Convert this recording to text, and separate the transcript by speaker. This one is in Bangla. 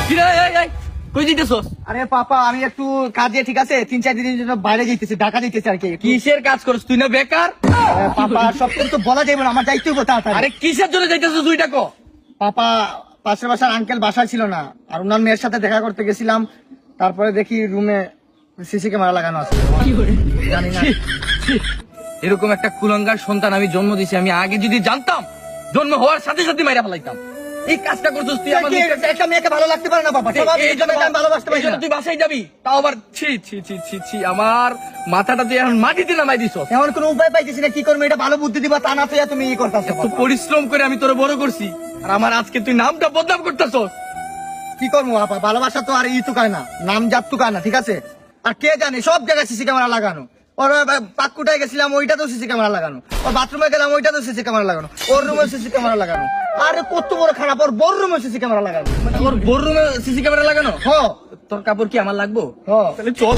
Speaker 1: কই দিতেছস?
Speaker 2: আরে পাপা আমি একটু কাজে, ঠিক আছে, 3-4 দিনের জন্য বাইরে যাইতেছি, ঢাকা যাইতেছি আর কি।
Speaker 1: কিসের কাজ করছ তুই? না বেকার?
Speaker 2: পাপা সব কিছু তো বলা যাবে না, আমার যাইতে হবে তাড়াতাড়ি।
Speaker 1: আরে কিসের জন্য যাইতেছস তুইটা কো?
Speaker 2: পাপা পাশের বাসার আঙ্কেল বাসায় ছিল না, আর ওনার মেয়ের সাথে দেখা করতে গেছিলাম, তারপরে দেখি রুমে সিসি ক্যামেরা লাগানো আছে। জানি না।
Speaker 1: এরকম একটা কুলাঙ্গার সন্তান আমি জন্ম দিছি, আমি আগে যদি জানতাম জন্ম হওয়ার সাথে সাথে মাইরা ফেলাইতাম। এই কাজটা করছিস তুই আমার
Speaker 2: একটা মেয়েকে ভালো লাগতে পারে না পাপা, স্বাভাবিক, এই জন্য আমি ভালোবাসতে পারি না।
Speaker 1: তুই বাসায় যাবি তাও আবার ছি ছি ছি ছি ছি আমার মাথাটা তুই এখন মাটিতে নামাই দিছ।
Speaker 2: এমন কোনো উপায় পাইতেছি না, কি করবো, এটা ভালো বুদ্ধি দিবা তা না তো তুমি ই করতেছো।
Speaker 1: এত পরিশ্রম করে আমি তোরে বড় করছি আর আমার আজকে তুই নামটা বদনাম করতেছস।
Speaker 2: কি করবো আপা, ভালোবাসা তো আর ই তুকায় না, নাম জাত তুকায় না, ঠিক আছে। আর কে জানে সব জায়গায় সিসি ক্যামেরা লাগানো। ওর পাকুটায় গেছিলাম, ওইটা তো সিসি ক্যামেরা লাগানো। ওর বাথরুমে গেলাম, ওইটা তো সিসি ক্যামেরা লাগানো। ওর রুমে সিসি ক্যামেরা লাগানো। আরে কত বড় খারাপ, ওর বোর রুমে সিসি ক্যামেরা লাগানো।
Speaker 1: ওর বোর রুমে সিসি ক্যামেরা লাগানো?
Speaker 2: হ
Speaker 1: তোর কাপড় কি আমার লাগবো?
Speaker 2: হ
Speaker 1: তাহলে চল।